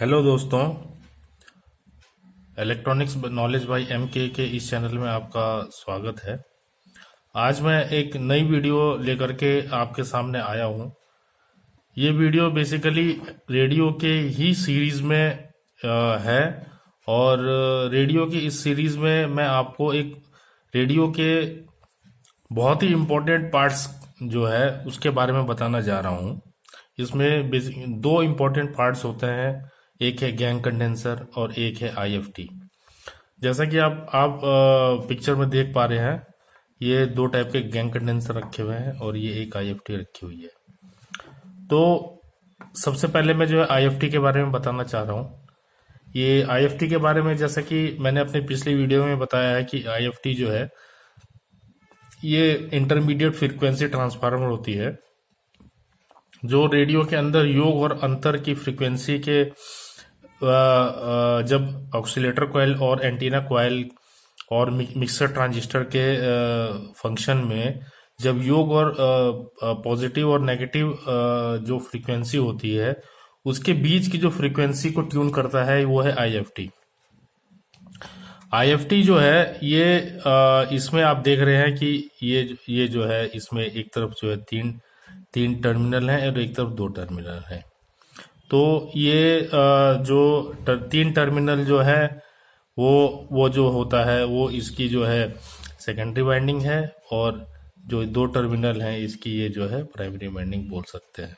Hello दोस्तों, electronics knowledge by MK के इस चैनल में आपका स्वागत है। आज मैं एक नई वीडियो लेकर के आपके सामने आया हूं। ये वीडियो बेसिकली रेडियो के ही सीरीज में है और रेडियो की इस सीरीज में मैं आपको एक रेडियो के बहुत ही इम्पोर्टेंट पार्ट्स जो है उसके बारे में बताना जा रहा हूं। इसमें दो इम्पोर्टेंट पार्ट्स होते हैं, एक है गैंग कंडेंसर और एक है आईएफटी। जैसा कि आप पिक्चर में देख पा रहे हैं, ये दो टाइप के गैंग कंडेंसर रखे हुए हैं और ये एक आईएफटी रखी हुई है। तो सबसे पहले मैं जो है आईएफटी के बारे में बताना चाह रहा हूँ। ये आईएफटी के बारे में जैसा कि मैंने अपनी पिछली वीडियो में बताया है कि आईएफटी जो है ये इंटरमीडिएट फ्रीक्वेंसी ट्रांसफार्मर होती है, जो रेडियो के अंदर योग और अंतर की फ्रीक्वेंसी के जब ऑक्सीलेटर कॉइल और एंटीना कॉइल और मिक्सर ट्रांजिस्टर के फंक्शन में जब योग और पॉजिटिव और नेगेटिव जो फ्रीक्वेंसी होती है उसके बीच की जो फ्रीक्वेंसी को ट्यून करता है वो है आईएफटी। आईएफटी जो है ये इसमें आप देख रहे हैं कि ये जो है इसमें एक तरफ जो है तीन टर्मिनल हैं और एक तरफ दो टर्मिनल हैं। तो ये जो तीन टर्मिनल जो है वो जो होता है वो इसकी जो है सेकेंडरी वाइंडिंग है और जो दो टर्मिनल हैं इसकी ये जो है प्राइमरी वाइंडिंग बोल सकते हैं।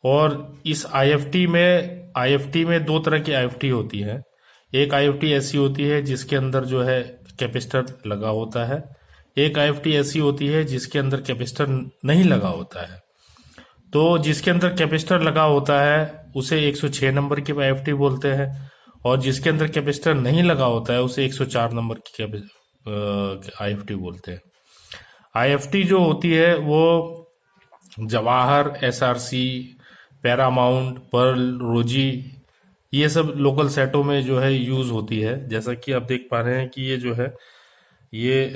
और इस आईएफटी में दो तरह की आईएफटी होती है। एक आईएफटी ऐसी होती है जिसके अंदर जो है कैपेसिटर लगा होता है, एक आईएफटी ऐसी होती है जिसके अंदर कैपेसिटर नहीं लगा होता है। तो जिसके अंदर कैपेसिटर लगा होता है उसे 106 नंबर की आईएफटी बोलते हैं और जिसके अंदर कैपेसिटर नहीं लगा होता है उसे 104 नंबर की आईएफटी बोलते हैं। आईएफटी जो होती है वो जवाहर, एसआरसी, पैरामाउंट, पर्ल, रोजी, ये सब लोकल सेटों में जो है यूज होती है। जैसा कि आप देख पा रहे हैं कि ये जो है ये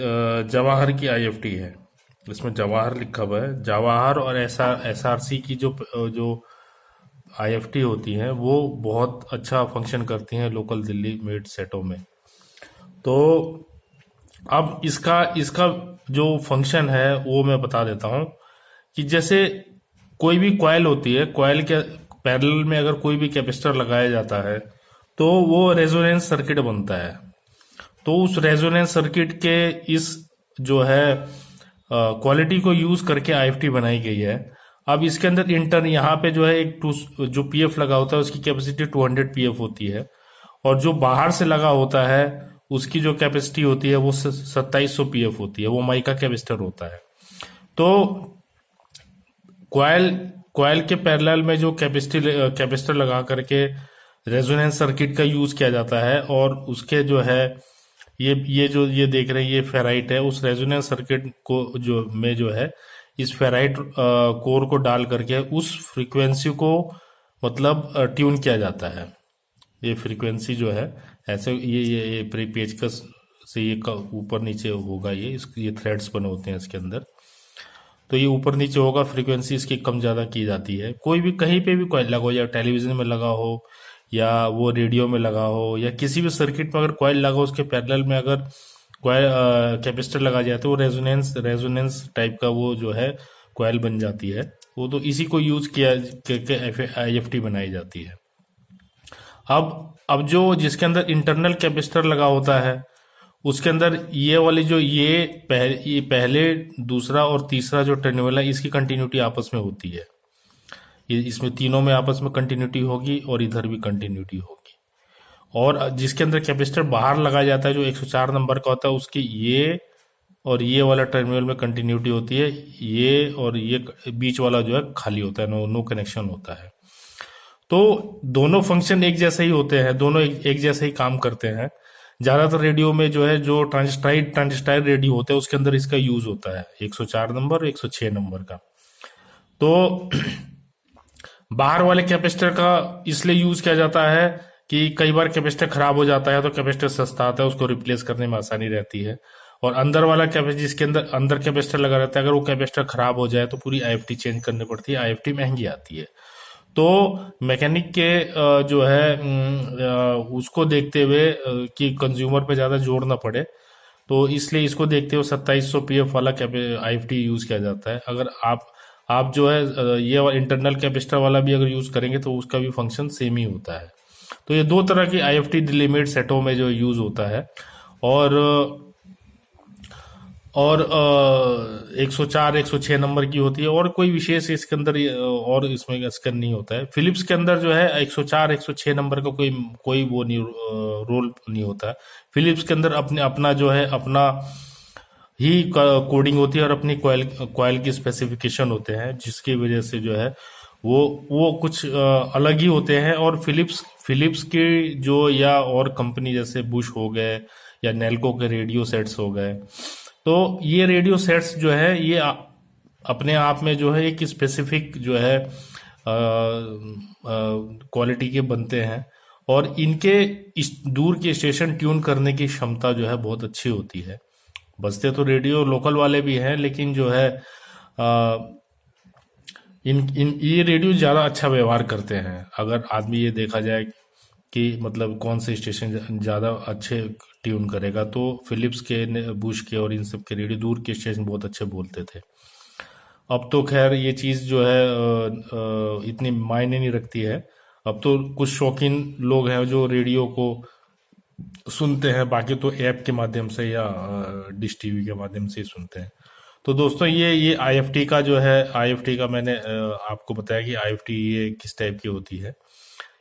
जवाहर की आईएफटी है, इसमें जवाहर लिखा हुआ है। जवाहर और एसआरसी की जो आईएफटी होती हैं वो बहुत अच्छा फंक्शन करती हैं लोकल दिल्ली मेड सेटों में। तो अब इसका जो फंक्शन है वो मैं बता देता हूं कि जैसे कोई भी कॉइल होती है, कॉइल के पैरेलल में अगर कोई भी कैपेसिटर लगाया जाता है तो वो रेजोनेंस सर्किट बनता है। तो उस रेजोनेंस सर्किट के इस जो है क्वालिटी को यूज करके आईएफटी बनाई गई है। अब इसके अंदर इंटर यहाँ पे जो है एक जो पीएफ लगा होता है उसकी कैपेसिटी 200 पीएफ होती है और जो बाहर से लगा होता है उसकी जो कैपेसिटी होती है वो 2700 पीएफ होती है, वो माइका कैपेसिटर होता है। तो कॉइल के पैरेलल में जो कैपेसिटर लगा करके रेजोनेंस सर्किट का यूज किया जाता है और उसके जो है ये देख रहे हैं ये फेराइट है। उस रेजोनेंस सर्किट को जो है इस फेराइट कोर को डाल करके उस फ्रीक्वेंसी को मतलब ट्यून किया जाता है। ये फ्रीक्वेंसी जो है ऐसे ये पेचकस से ये ऊपर नीचे होगा, ये थ्रेड्स बने होते हैं इसके अंदर, तो ये ऊपर नीचे होगा। फ्रीक्वेंसी इसकी कम ज्यादा की जाती है। कोई भी कहीं पे भी कॉइल लगा हो, या टेलीविजन में लगा हो या वो रेडियो में लगा हो या किसी भी सर्किट में अगर कॉइल लगा हो उसके पैरेलल में अगर कॉइल कैपेसिटर लगा जाए तो वो रेजोनेंस टाइप का वो जो है कॉइल बन जाती है। वो तो इसी को यूज किया करके आईएफटी बनाई जाती है। अब जो जिसके अंदर इंटरनल कैपेसिटर लगा होता है उसके अंदर ये वाली जो ये पहले दूसरा और तीसरा जो टर्मिनल है इसकी कंटिन्यूटी आपस में होती है। इसमें तीनों में आपस में कंटिन्यूटी होगी और इधर भी कंटिन्यूटी होगी। और जिसके अंदर कैपेसिटर बाहर लगाया जाता है जो 104 नंबर का होता है उसकी ये और ये वाला टर्मिनल में कंटिन्यूटी होती है, ये और ये बीच वाला जो है खाली होता है, नो कनेक्शन होता है। तो दोनों फंक्शन एक जैसे ही होते हैं, दोनों एक जैसे ही काम करते हैं। ज्यादातर रेडियो में जो है जो ट्रांजिस्टाइड रेडियो होता है उसके अंदर इसका यूज होता है 104 नंबर 106 नंबर का। तो बाहर वाले कैपेसिटर का इसलिए यूज किया जाता है कि कई बार कैपेसिटर खराब हो जाता है तो कैपेसिटर सस्ता आता है, उसको रिप्लेस करने में आसानी रहती है। और अंदर वाला कैपेसिटर जिसके अंदर कैपेसिटर लगा रहता है, अगर वो कैपेसिटर खराब हो जाए तो पूरी आईएफटी चेंज करनी पड़ती है, आईएफटी महंगी आती है। तो मैकेनिक के जो है उसको देखते हुए कि कंज्यूमर पे ज़्यादा जोर ना पड़े, तो इसलिए इसको देखते हुए 2700 पीएफ वाला आईएफटी यूज़ किया जाता है। अगर आप जो है ये इंटरनल कैपेसिटर वाला भी अगर यूज़ करेंगे तो उसका भी फंक्शन सेम ही होता है। तो ये दो तरह की आईएफटी डिलिमिट सेटों में जो यूज़ होता है। और 104 106 नंबर की होती है, और कोई विशेष इसके अंदर और इसमें स्कैन नहीं होता है। फिलिप्स के अंदर जो है 104 106 नंबर का कोई कोई वो नहीं, रोल नहीं होता है। फिलिप्स के अंदर अपने अपना जो है अपना ही कोडिंग होती है और अपनी कॉइल कॉइल की स्पेसिफिकेशन होते हैं, जिसकी वजह से जो है वो कुछ अलग ही होते हैं। और फिलिप्स फिलिप्स की जो या और कंपनी जैसे बुश हो गए या नेल्को के रेडियो सेट्स हो गए, तो ये रेडियो सेट्स जो है ये अपने आप में जो है एक स्पेसिफिक जो है क्वालिटी के बनते हैं, और इनके इस दूर के स्टेशन ट्यून करने की क्षमता जो है बहुत अच्छी होती है। बजते तो रेडियो लोकल वाले भी हैं, लेकिन जो है आ, इन इन ये रेडियो ज़्यादा अच्छा व्यवहार करते हैं। अगर आदमी ये देखा जाए कि मतलब कौन से स्टेशन ज़्यादा अच्छे ट्यून करेगा, तो फिलिप्स के बुश के और इन सब के रेडियो दूर के स्टेशन बहुत अच्छे बोलते थे। अब तो खैर ये चीज़ जो है इतनी मायने नहीं रखती है। अब तो कुछ शौकीन लोग हैं जो रेडियो को सुनते हैं, बाकी तो ऐप के माध्यम से या डिश टीवी के माध्यम से ही सुनते हैं। तो दोस्तों ये आईएफटी का जो है, आईएफटी का मैंने आपको बताया कि आईएफटी ये किस टाइप की होती है।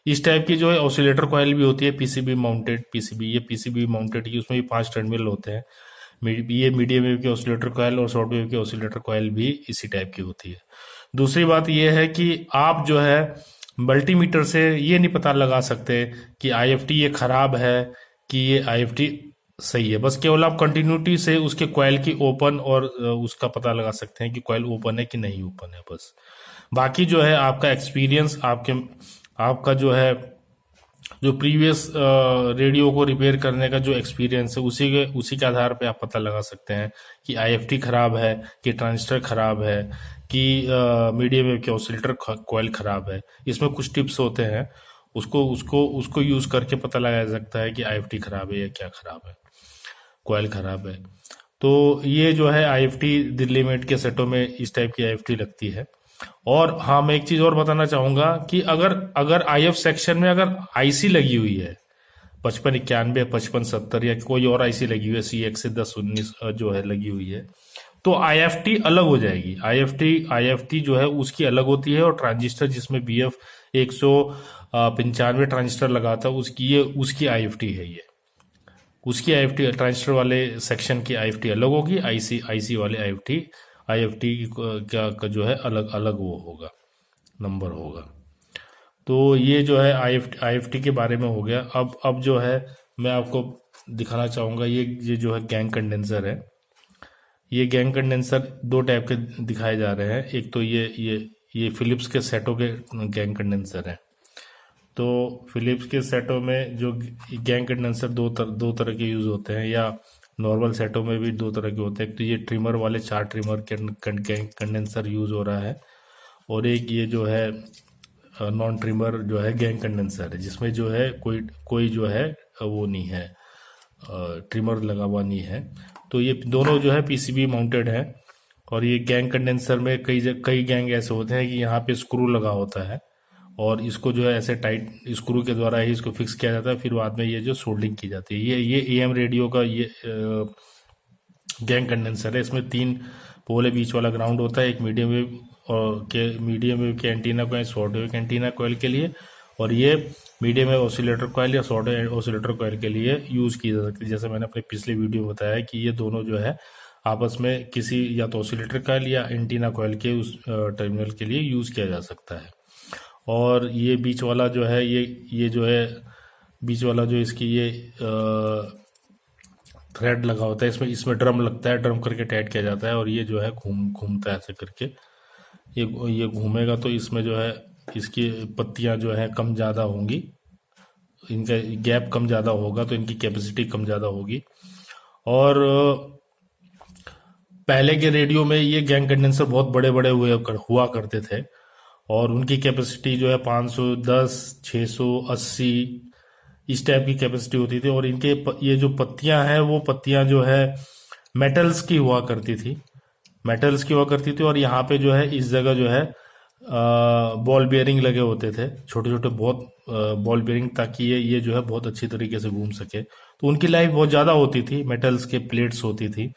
इस टाइप की जो है ऑसिलेटर कॉइल भी होती है, पीसीबी माउंटेड, ये पीसीबी माउंटेड की, उसमें भी 5 टर्मिनल होते हैं। ये मीडियम वेव की ऑसिलेटर कॉइल और शॉर्ट वेव की ऑसिलेटर कॉइल भी इसी टाइप की होती है। दूसरी बात यह है कि आप जो है मल्टीमीटर से ये नहीं पता लगा सकते कि आईएफटी ये खराब है कि ये आईएफटी सही है। बस केवल आप कंटिन्यूटी से उसके कॉइल की ओपन और उसका पता लगा सकते हैं कि कॉइल ओपन है कि नहीं ओपन है, बस। बाकी जो है आपका एक्सपीरियंस, आपका जो है जो प्रीवियस रेडियो को रिपेयर करने का जो एक्सपीरियंस है, उसी के आधार पे आप पता लगा सकते हैं कि आईएफटी खराब है, कि ट्रांजिस्टर खराब है, कि मीडियम वेव के ऑसिलेटर कॉइल खराब है। इसमें कुछ टिप्स होते हैं, उसको उसको उसको यूज करके पता लगाया जा सकता है कि आईएफटी खराब है या क्या खराब है, कॉइल खराब है। तो ये जो है आईएफटी दिल्ली मेट के सेटों में इस टाइप की आईएफटी लगती है। और हाँ, मैं एक चीज और बताना चाहूंगा कि अगर अगर आईएफ सेक्शन में अगर आईसी लगी हुई है 5591, 5570 या कोई और आईसी लगी हुई है, CX से 1019 जो है लगी हुई है, तो आईएफटी अलग हो जाएगी। आईएफटी जो है उसकी अलग होती है, और ट्रांजिस्टर जिसमें BF 195 ट्रांजिस्टर लगा था उसकी आईएफटी है ये। उसकी आईएफटी ट्रांजिस्टर वाले सेक्शन की आईएफटी अलग होगी, आईसी वाले आईएफटी का जो है अलग अलग वो होगा, नंबर होगा। तो ये जो है आईएफटी के बारे में हो गया। अब जो है मैं आपको दिखाना चाहूँगा, ये जो है गैंग कंडेंसर है। ये गैंग कंडेंसर दो टाइप के दिखाए जा रहे हैं। एक तो ये फिलिप्स के सेटों के गैंग कंडेंसर हैं। तो फिलिप्स के सेटों में जो गैंग कंडेंसर दो तरह के यूज होते हैं, या नॉर्मल सेटों में भी दो तरह के होते हैं। तो ये ट्रिमर वाले 4 ट्रिमर गैंग कंडेंसर यूज हो रहा है, और एक ये जो है नॉन ट्रिमर जो है गैंग कंडेंसर है, जिसमें जो है कोई जो है वो नहीं है, ट्रिमर लगा हुआ नहीं है। तो ये दोनों जो है पीसीबी माउंटेड है। और ये गैंग कंडेंसर में कई गैंग ऐसे होते हैं कि यहाँ पे स्क्रू लगा होता है, और इसको जो है ऐसे टाइट स्क्रू के द्वारा ही इसको फिक्स किया जाता है, फिर बाद में ये जो सोल्डिंग की जाती है। ये AM रेडियो का ये गैंग कंडेंसर है। इसमें 3 पोल है, बीच वाला ग्राउंड होता है, एक मीडियम वेव के एंटीना कॉइल, शॉर्ट वेव के एंटीना कॉइल के लिए, और ये मीडियम वेव ऑसिलेटर कॉइल या शॉर्ट वेव ऑसिलेटर कॉइल के लिए यूज की जा सकती है। जैसे मैंने अपने पिछले वीडियो में बताया कि ये दोनों जो है आपस में किसी या तो ऑसिलेटर कॉइल या एंटीना कॉइल के उस टर्मिनल के लिए यूज किया जा सकता है। और ये बीच वाला जो है ये जो है बीच वाला जो इसकी ये थ्रेड लगा होता है, इसमें ड्रम लगता है, ड्रम करके टाइट किया जाता है, और ये जो है घूमता है ऐसे करके। ये घूमेगा तो इसमें जो है इसकी पत्तियां जो है कम ज़्यादा होंगी, इनका गैप कम ज़्यादा होगा, तो इनकी कैपेसिटी कम ज़्यादा होगी। और पहले के रेडियो में ये गैंग कंडेंसर बहुत बड़े बड़े हुआ करते थे, और उनकी कैपेसिटी जो है 510, 680 इस टाइप की कैपेसिटी होती थी। और इनके ये जो पत्तियां हैं वो पत्तियां जो है मेटल्स की हुआ करती थी, मेटल्स की हुआ करती थी। और यहाँ पे जो है इस जगह जो है बॉल बेयरिंग लगे होते थे, छोटे छोटे बहुत बॉल बेयरिंग, ताकि ये जो है बहुत अच्छी तरीके से घूम सके। तो उनकी लाइफ बहुत ज़्यादा होती थी, मेटल्स के प्लेट्स होती थी।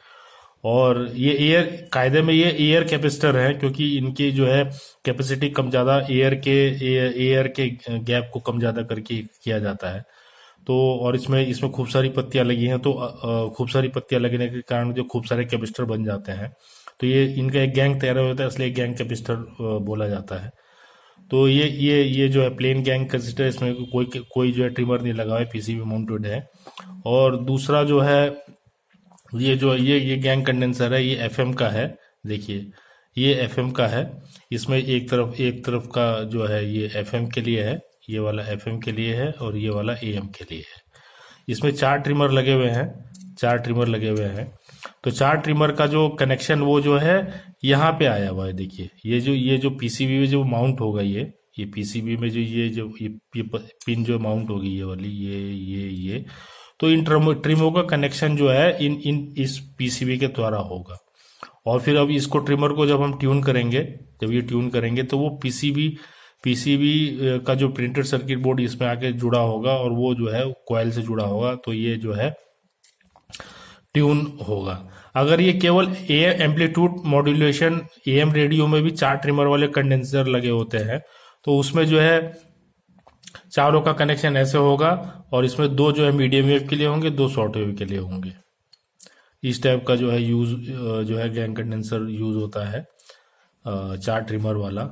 और ये एयर कायदे में ये एयर कैपेसिटर है, क्योंकि इनकी जो है कैपेसिटी कम ज़्यादा एयर के गैप को कम ज़्यादा करके किया जाता है। तो और इसमें इसमें खूब सारी पत्तियां लगी हैं, तो खूब सारी पत्तियां लगने के कारण जो खूब सारे कैपेसिटर बन जाते हैं। तो ये इनका एक गैंग तैयार होता है, इसलिए गैंग कैपेसिटर बोला जाता है। तो ये जो है प्लेन गैंग कैपेसिटर, इसमें कोई कोई जो है ट्रिमर नहीं लगा हुआ है, पीसीबी माउंटेड है। और दूसरा जो है ये गैंग कंडेंसर है, ये एफएम का है। देखिए ये एफएम का है। इसमें एक तरफ का जो है ये एफएम के लिए है, ये वाला एफएम के लिए है, और ये वाला एएम के लिए है। इसमें 4 ट्रिमर लगे हुए हैं, 4 ट्रिमर लगे हुए हैं। तो 4 ट्रिमर का जो कनेक्शन वो जो है यहाँ पे आया हुआ है। देखिए ये जो पीसीबी में जो माउंट होगा, ये पीसीबी में जो ये पिन जो माउंट होगी, ये वाली ये तो इन ट्रिमों का कनेक्शन जो है इन इस पीसीबी के द्वारा होगा। और फिर अब इसको ट्रिमर को जब हम ट्यून करेंगे, जब ये ट्यून करेंगे तो वो पीसीबी का जो प्रिंटेड सर्किट बोर्ड इसमें आके जुड़ा होगा, और वो जो है कॉइल से जुड़ा होगा, तो ये जो है ट्यून होगा। अगर ये केवल एम्पलीट्यूड मॉड्यूलेशन एएम रेडियो में भी 4 ट्रिमर वाले कंडेंसर लगे होते हैं, तो उसमें जो है चारों का कनेक्शन ऐसे होगा, और इसमें 2 जो है मीडियम वेव के लिए होंगे, 2 शॉर्ट वेव के लिए होंगे। इस टाइप का जो है जो है गैंग कंडेंसर यूज होता है 4 ट्रिमर वाला।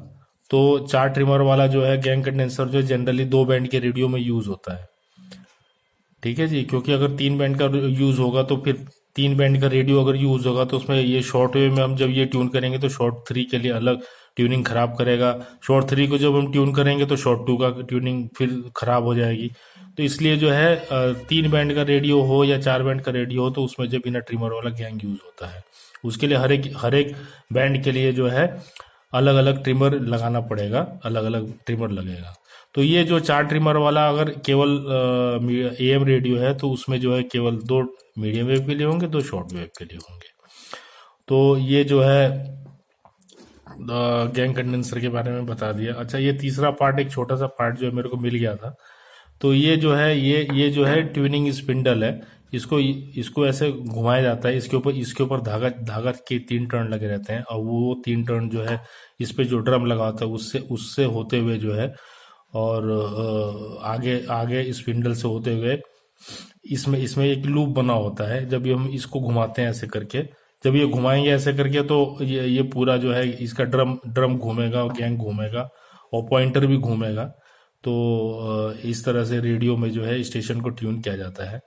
तो 4 ट्रिमर वाला जो है गैंग कंडेंसर जो जनरली 2 बैंड के रेडियो में यूज होता है। ठीक है जी, क्योंकि अगर 3 बैंड का यूज होगा तो फिर 3 बैंड का रेडियो अगर यूज होगा तो उसमें ये शॉर्ट वेव में हम जब ये ट्यून करेंगे तो शॉर्ट 3 के लिए अलग ट्यूनिंग खराब करेगा, शॉर्ट 3 को जब हम ट्यून करेंगे तो शॉर्ट 2 का ट्यूनिंग फिर खराब हो जाएगी। तो इसलिए जो है 3 बैंड का रेडियो हो या 4 बैंड का रेडियो हो, तो उसमें जो बिना ट्रिमर वाला गैंग यूज होता है। उसके लिए हर एक बैंड के लिए जो है अलग अलग ट्रिमर लगाना पड़ेगा, अलग अलग ट्रिमर लगेगा। तो ये जो 4 ट्रिमर वाला अगर केवल एएम रेडियो है, तो उसमें जो है केवल 2 मीडियम वेव के लिए होंगे, 2 शॉर्ट वेव के लिए होंगे। तो ये जो है गैंग कंडेंसर के बारे में बता दिया। अच्छा, ये तीसरा पार्ट, एक छोटा सा पार्ट जो है मेरे को मिल गया था। तो ये जो है ये जो है ट्यूनिंग स्पिंडल है। इसको ऐसे घुमाया जाता है, इसके ऊपर धागा के 3 टर्न लगे रहते हैं, और वो 3 टर्न जो है इस पे जो ड्रम लगा होता है उससे होते हुए जो है, और आगे स्पिंडल से होते हुए इसमें एक लूप बना होता है। जब हम इसको घुमाते हैं ऐसे करके, जब ये घुमाएंगे ऐसे करके, तो ये पूरा जो है इसका ड्रम घूमेगा, और गैंग घूमेगा, और पॉइंटर भी घूमेगा। तो इस तरह से रेडियो में जो है स्टेशन को ट्यून किया जाता है।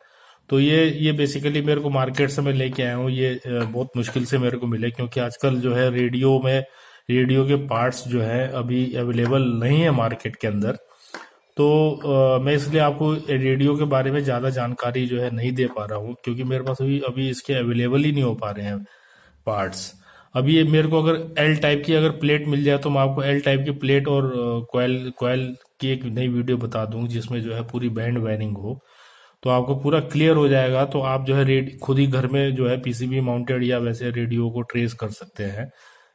तो ये बेसिकली मेरे को मार्केट से मैं लेके आया हूँ। ये बहुत मुश्किल से मेरे को मिले, क्योंकि आजकल जो है रेडियो के पार्ट्स जो है अभी अवेलेबल नहीं है मार्केट के अंदर। तो मैं इसलिए आपको रेडियो के बारे में ज़्यादा जानकारी जो है नहीं दे पा रहा हूँ, क्योंकि मेरे पास अभी इसके अवेलेबल ही नहीं हो पा रहे हैं पार्ट्स। अभी ये मेरे को अगर एल टाइप की अगर प्लेट मिल जाए, तो मैं आपको एल टाइप की प्लेट और कॉयल की एक नई वीडियो बता दूंगी, जिसमें जो है पूरी बैंड वायरिंग हो, तो आपको पूरा क्लियर हो जाएगा। तो आप जो है खुद ही घर में जो है पीसीबी माउंटेड या वैसे रेडियो को ट्रेस कर सकते हैं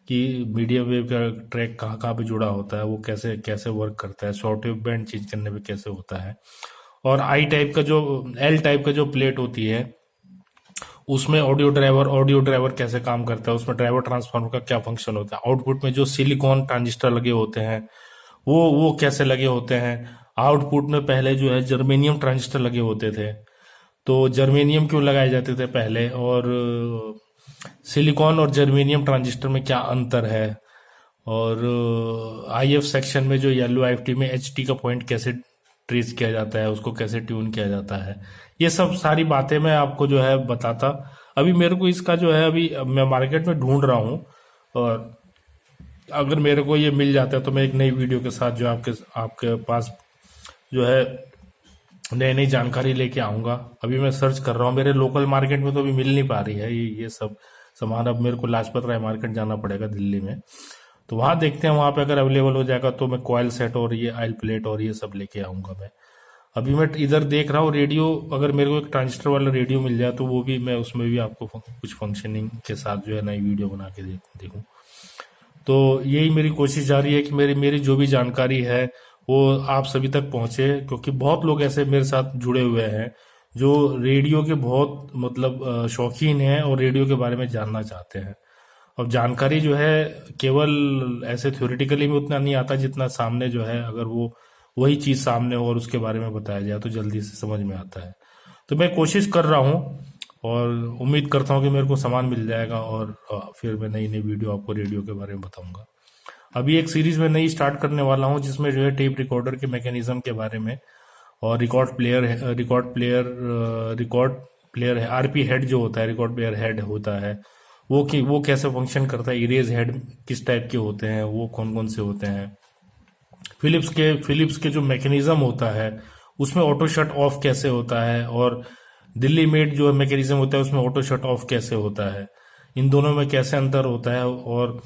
कि मीडियम वेव का ट्रैक कहाँ कहाँ पे जुड़ा होता है, वो कैसे कैसे वर्क करता है, शॉर्ट वेव बैंड चेंज करने में कैसे होता है। और एल टाइप का जो प्लेट होती है, उसमें ऑडियो ड्राइवर कैसे काम करता है, उसमें ड्राइवर ट्रांसफार्मर का क्या फंक्शन होता है, आउटपुट में जो सिलिकॉन ट्रांजिस्टर लगे होते हैं वो कैसे लगे होते हैं। आउटपुट में पहले जो है जर्मेनियम ट्रांजिस्टर लगे होते थे, तो जर्मेनियम क्यों लगाए जाते थे पहले, और सिलिकॉन और जर्मेनियम ट्रांजिस्टर में क्या अंतर है, और आईएफ सेक्शन में जो येलो आईएफटी में एचटी का पॉइंट कैसे ट्रेस किया जाता है, उसको कैसे ट्यून किया जाता है। ये सब सारी बातें मैं आपको जो है बताता। अभी मेरे को इसका जो है अभी मैं मार्केट में ढूंढ रहा हूँ, और अगर मेरे को ये मिल जाता है तो मैं एक नई वीडियो के साथ जो आपके पास जो है नई नई जानकारी लेके आऊँगा। अभी मैं सर्च कर रहा हूँ, मेरे लोकल मार्केट में तो अभी मिल नहीं पा रही है ये सब सामान। अब मेरे को लाजपत राय मार्केट जाना पड़ेगा दिल्ली में। तो वहां देखते हैं, वहां पे अगर अवेलेबल हो जाएगा तो मैं कॉयल सेट और ये आयल प्लेट और ये सब लेके आऊंगा मैं। अभी मैं इधर देख रहा हूँ रेडियो, अगर मेरे को एक ट्रांजिस्टर वाला रेडियो मिल जाए तो वो भी मैं उसमें भी आपको कुछ फंक्शनिंग के साथ जो है नई वीडियो बना के देखूँ। तो यही मेरी कोशिश जारी है कि मेरी मेरी जो भी जानकारी है वो आप सभी तक पहुंचे, क्योंकि बहुत लोग ऐसे मेरे साथ जुड़े हुए हैं जो रेडियो के बहुत मतलब शौकीन हैं और रेडियो के बारे में जानना चाहते हैं। अब जानकारी जो है केवल ऐसे थ्योरेटिकली में उतना नहीं आता जितना सामने जो है, अगर वो वही चीज सामने हो और उसके बारे में बताया जाए तो जल्दी से समझ में आता है। तो मैं कोशिश कर रहा हूँ और उम्मीद करता हूँ कि मेरे को सामान मिल जाएगा और फिर मैं नई नई वीडियो आपको रेडियो के बारे में बताऊंगा। अभी एक सीरीज में नई स्टार्ट करने वाला हूँ जिसमें जो है टेप रिकॉर्डर के मैकेनिज्म के बारे में और रिकॉर्ड प्लेयर है, आरपी हेड जो होता है, रिकॉर्ड प्लेयर हेड होता है, वो कैसे फंक्शन करता है, इरेज हेड किस टाइप के होते हैं, वो कौन कौन से होते हैं, फिलिप्स के जो मैकेनिज्म होता है उसमें ऑटो शट ऑफ कैसे होता है, और दिल्ली मेड जो मैकेनिज्म होता है उसमें ऑटो शट ऑफ कैसे होता है, इन दोनों में कैसे अंतर होता है, और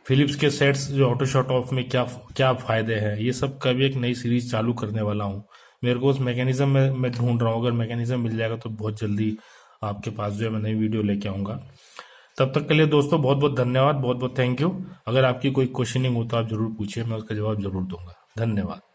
फिलिप्स के सेट्स जो ऑटो शट ऑफ में क्या क्या फायदे हैं, ये सब का भी एक नई सीरीज चालू करने वाला हूँ। मेरे को उस मैकेनिज्म में मैं ढूंढ रहा हूँ, अगर मैकेनिज्म मिल जाएगा तो बहुत जल्दी आपके पास जो है मैं नई वीडियो लेके आऊंगा। तब तक के लिए दोस्तों बहुत बहुत धन्यवाद, बहुत बहुत थैंक यू। अगर आपकी कोई क्वेश्चनिंग हो तो आप जरूर पूछिए, मैं उसका जवाब जरूर दूंगा। धन्यवाद।